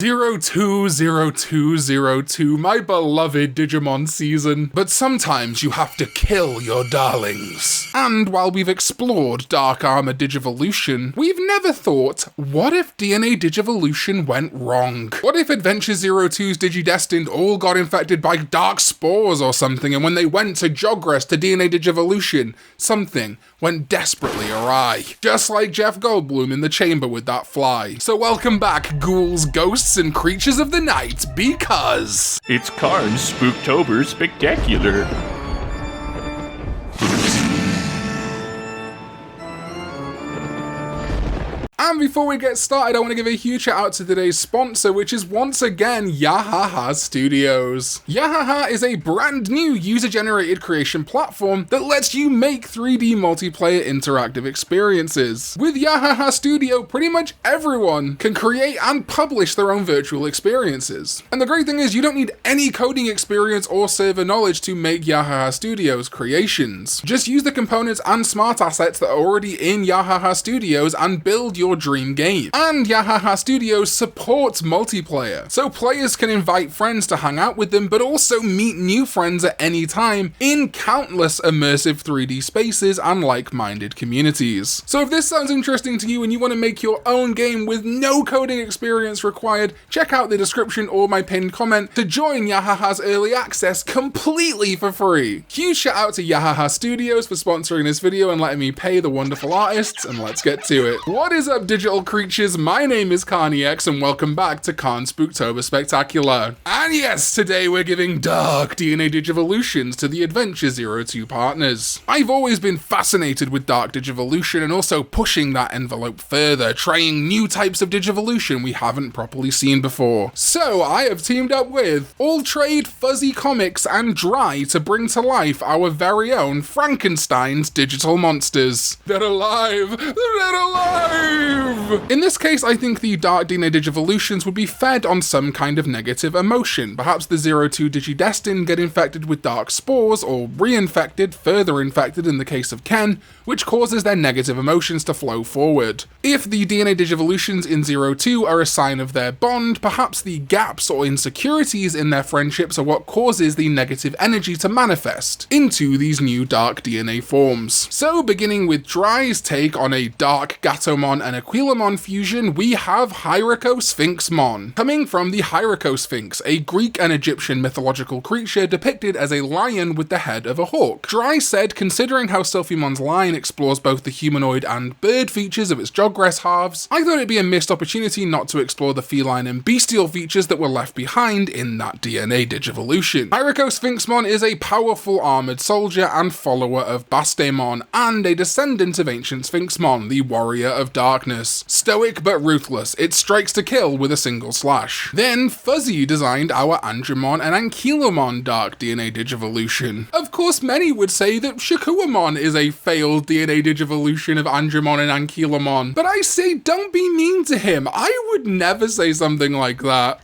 020202, my beloved Digimon season. But sometimes you have to kill your darlings. And while we've explored Dark Armor Digivolution, we've never thought, what if DNA Digivolution went wrong? What if Adventure 02's Digidestined all got infected by dark spores or something, and when they went to Jogress to DNA Digivolution, something went desperately awry? Just like Jeff Goldblum in the chamber with that fly. So welcome back, ghouls, ghosts, and creatures of the night, because it's Karn's Spooktober Spectacular. And before we get started, I want to give a huge shout out to today's sponsor, which is once again Yahaha Studios. Yahaha is a brand new user-generated creation platform that lets you make 3D multiplayer interactive experiences. With Yahaha Studio, pretty much everyone can create and publish their own virtual experiences. And the great thing is, you don't need any coding experience or server knowledge to make Yahaha Studios creations. Just use the components and smart assets that are already in Yahaha Studios and build your dream game. And Yahaha Studios supports multiplayer, so players can invite friends to hang out with them, but also meet new friends at any time in countless immersive 3D spaces and like-minded communities. So if this sounds interesting to you and you want to make your own game with no coding experience required, check out the description or my pinned comment to join Yahaha's early access completely for free. Huge shout out to Yahaha Studios for sponsoring this video and letting me pay the wonderful artists, and let's get to it. What is up, digital creatures? My name is Karn EX and welcome back to Karn's Spooktober Spectacular. And yes, today we're giving Dark DNA Digivolutions to the Adventure 02 partners. I've always been fascinated with Dark Digivolution and also pushing that envelope further, trying new types of Digivolution we haven't properly seen before. So I have teamed up with All Trade, Fuzzy Comics and Dry to bring to life our very own Frankenstein's digital monsters. They're alive! They're alive! In this case, I think the Dark DNA Digivolutions would be fed on some kind of negative emotion. Perhaps the 02 Digidestined get infected with dark spores, or reinfected, further infected in the case of Ken, which causes their negative emotions to flow forward. If the DNA Digivolutions in 02 are a sign of their bond, perhaps the gaps or insecurities in their friendships are what causes the negative energy to manifest into these new dark DNA forms. So beginning with Dry's take on a dark Gatomon and Aquilamon fusion, we have Hierarcho Sphinxmon. Coming from the Hierarcho Sphinx, a Greek and Egyptian mythological creature depicted as a lion with the head of a hawk. Dry said, considering how ExVeemon's line explores both the humanoid and bird features of its Jogress halves, I thought it'd be a missed opportunity not to explore the feline and bestial features that were left behind in that DNA Digivolution. Hierarcho Sphinxmon is a powerful armoured soldier and follower of Bastemon, and a descendant of ancient Sphinxmon, the warrior of darkness. Stoic but ruthless, it strikes to kill with a single slash. Then Fuzzy designed our Angemon and Ankylomon Dark DNA Digivolution. Of course, many would say that Shakuamon is a failed DNA Digivolution of Angemon and Ankylomon, but I say don't be mean to him. I would never say something like that.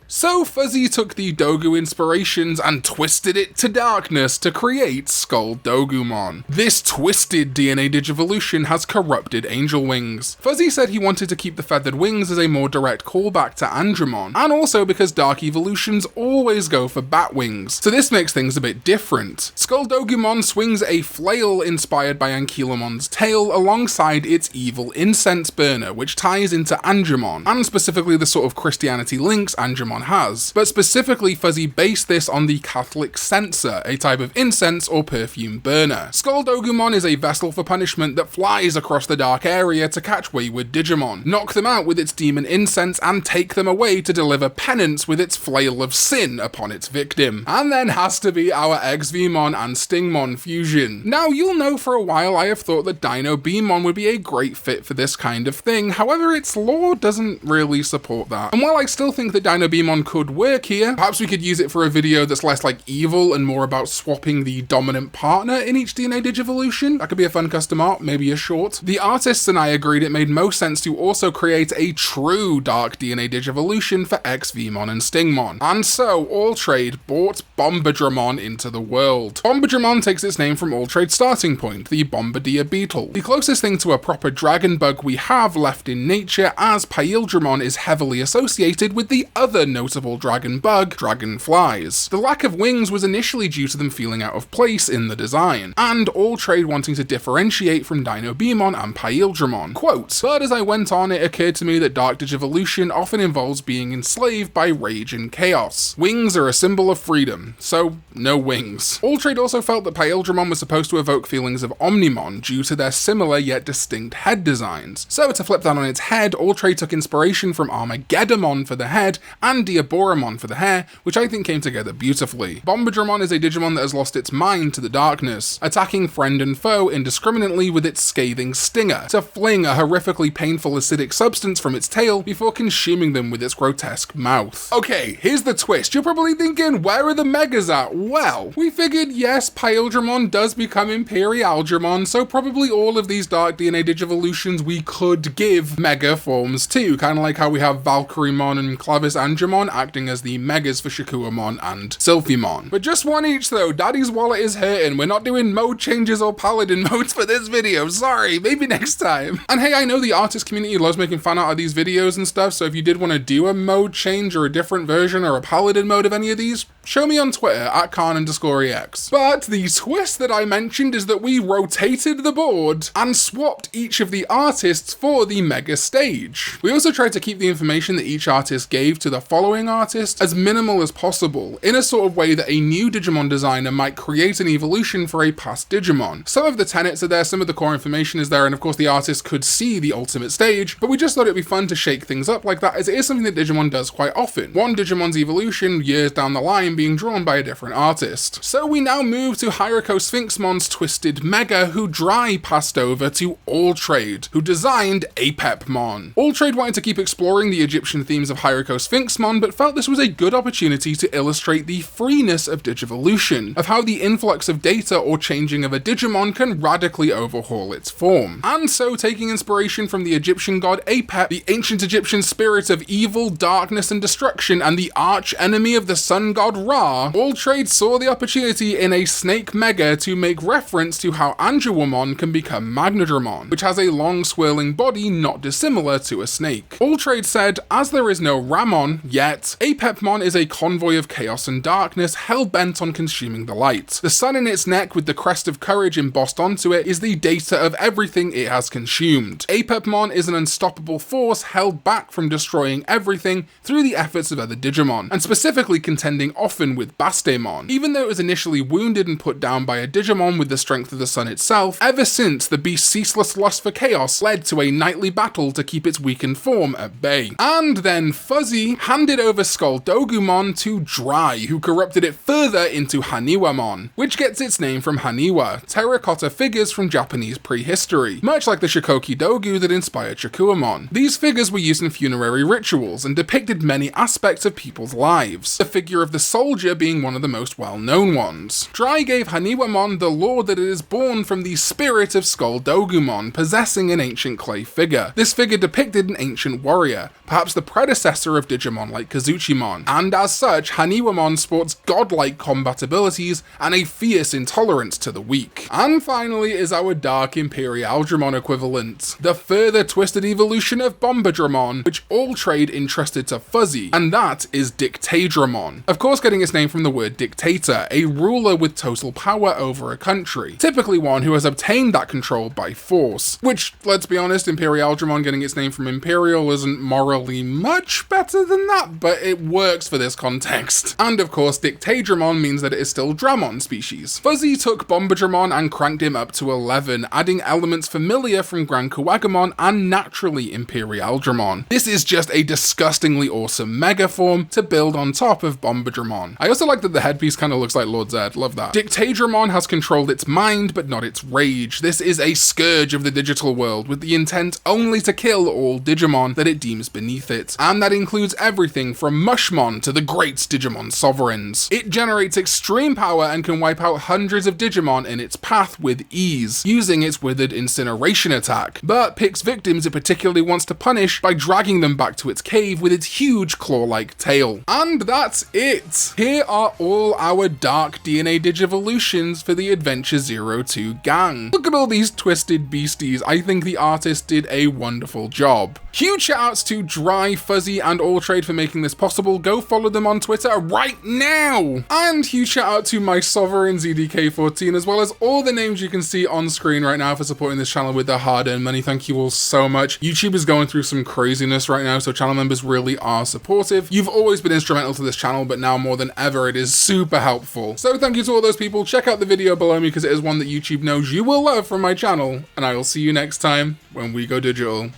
So Fuzzy took the Dogu inspirations and twisted it to darkness to create Skull Dogumon. This twisted DNA Digivolution has corrupted angel wings. Fuzzy said he wanted to keep the feathered wings as a more direct callback to Angemon, and also because dark evolutions always go for bat wings, so this makes things a bit different. Skull Dogumon swings a flail inspired by Ankylomon's tail alongside its evil incense burner, which ties into Angemon, and specifically the sort of Christianity links Angemon has, but specifically Fuzzy based this on the Catholic censer, a type of incense or perfume burner. Skull Dogumon is a vessel for punishment that flies across the dark area to catch wayward Digimon, knock them out with its demon incense, and take them away to deliver penance with its flail of sin upon its victim. And then has to be our ExVeemon and Stingmon fusion. Now, you'll know for a while I have thought that DinoBeamon would be a great fit for this kind of thing, however its lore doesn't really support that. And while I still think that DinoBeamon ExVeemon could work here. Perhaps we could use it for a video that's less like evil and more about swapping the dominant partner in each DNA Digivolution. That could be a fun custom art, maybe a short. The artists and I agreed it made most sense to also create a true Dark DNA Digivolution for ExVeemon and Stingmon. And so, AllTrade brought Bombardramon into the world. Bombardramon takes its name from AllTrade's starting point, the Bombardier beetle. The closest thing to a proper dragon bug we have left in nature, as Paildramon is heavily associated with the other notable dragon bug, dragonflies. The lack of wings was initially due to them feeling out of place in the design, and AllTrade wanting to differentiate from Dinobeemon and Paildramon. Quote, but as I went on, it occurred to me that Dark Digivolution often involves being enslaved by rage and chaos. Wings are a symbol of freedom, so no wings. AllTrade also felt that Paildramon was supposed to evoke feelings of Omnimon due to their similar yet distinct head designs. So to flip that on its head, AllTrade took inspiration from Armageddamon for the head and Diaboramon for the hair, which I think came together beautifully. Bombardramon is a Digimon that has lost its mind to the darkness, attacking friend and foe indiscriminately with its scathing stinger, to fling a horrifically painful acidic substance from its tail before consuming them with its grotesque mouth. Okay, here's the twist. You're probably thinking, where are the megas at? Well, we figured yes, Paildramon does become Imperialdramon, so probably all of these Dark DNA Digivolutions we could give mega forms too, kind of like how we have Valkyriemon and Clavis Angemon acting as the megas for Shakuamon and Sylphimon. But just one each though, Daddy's wallet is hurting. We're not doing mode changes or paladin modes for this video, sorry, maybe next time. And hey, I know the artist community loves making fan art of these videos and stuff, so if you did want to do a mode change or a different version or a paladin mode of any of these, show me on Twitter at Karn_EX. But the twist that I mentioned is that we rotated the board and swapped each of the artists for the mega stage. We also tried to keep the information that each artist gave to the following artist as minimal as possible, in a sort of way that a new Digimon designer might create an evolution for a past Digimon. Some of the tenets are there, some of the core information is there, and of course the artist could see the ultimate stage, but we just thought it'd be fun to shake things up like that, as it is something that Digimon does quite often. One Digimon's evolution, years down the line, being drawn by a different artist. So we now move to Hierarcho Sphinxmon's Twisted Mega, who Dry passed over to AllTrade, who designed Apepmon. AllTrade wanted to keep exploring the Egyptian themes of Hierarcho Sphinxmon, but felt this was a good opportunity to illustrate the freeness of Digivolution, of how the influx of data or changing of a Digimon can radically overhaul its form. And so, taking inspiration from the Egyptian god Apep, the ancient Egyptian spirit of evil, darkness, and destruction, and the arch enemy of the sun god Ra, AllTrade saw the opportunity in a Snake Mega to make reference to how Angemon can become Magnadramon, which has a long swirling body not dissimilar to a snake. AllTrade said, as there is no Ramon yet, Apepmon is a convoy of chaos and darkness hell-bent on consuming the light. The sun in its neck with the crest of courage embossed onto it is the data of everything it has consumed. Apepmon is an unstoppable force held back from destroying everything through the efforts of other Digimon, and specifically contending often with Bastemon. Even though it was initially wounded and put down by a Digimon with the strength of the sun itself, ever since the beast's ceaseless lust for chaos led to a nightly battle to keep its weakened form at bay. And then Fuzzy handed over Skuldogumon to Dry, who corrupted it further into Haniwamon, which gets its name from Haniwa, terracotta figures from Japanese prehistory, much like the Shikoki Dogu that inspired Shakuamon. These figures were used in funerary rituals and depicted many aspects of people's lives, the figure of the soldier being one of the most well-known ones. Dry gave Haniwamon the lore that it is born from the spirit of Skuldogumon, possessing an ancient clay figure. This figure depicted an ancient warrior, perhaps the predecessor of Digimon like Kazuchimon, and as such, Haniwamon sports godlike combat abilities and a fierce intolerance to the weak. And finally is our Dark Imperialdramon equivalent, the further twisted evolution of Bombardramon, which AllTrade entrusted to Fuzzy, and that is Dictadramon. Of course, getting its name from the word dictator, a ruler with total power over a country, typically one who has obtained that control by force, which, let's be honest, Imperialdramon getting its name from Imperial isn't morally much better than that, but it works for this context. And of course, Dictadramon means that it is still Dramon species. Fuzzy took Bombardramon and cranked him up to 11, adding elements familiar from Gran Kuwagamon and naturally Imperialdramon. This is just a disgustingly awesome mega form to build on top of Bombardramon Aquilamon. I also like that the headpiece kind of looks like Lord Zed, love that. Dictadramon has controlled its mind, but not its rage. This is a scourge of the digital world, with the intent only to kill all Digimon that it deems beneath it. And that includes everything from Mushmon to the great Digimon sovereigns. It generates extreme power and can wipe out hundreds of Digimon in its path with ease, using its withered incineration attack, but picks victims it particularly wants to punish by dragging them back to its cave with its huge claw-like tail. And that's it! Here are all our Dark DNA Digivolutions for the Adventure 02 gang. Look at all these twisted beasties. I think the artist did a wonderful job. Huge shoutouts to Dry, Fuzzy, and Alltrade for making this possible. Go follow them on Twitter right now! And huge shout out to my Sovereign ZDK14, as well as all the names you can see on screen right now for supporting this channel with their hard-earned money. Thank you all so much. YouTube is going through some craziness right now, so channel members really are supportive. You've always been instrumental to this channel, but now more than ever, it is super helpful. So thank you to all those people. Check out the video below me because it is one that YouTube knows you will love from my channel, and I will see you next time when we go digital.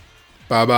Bye bye.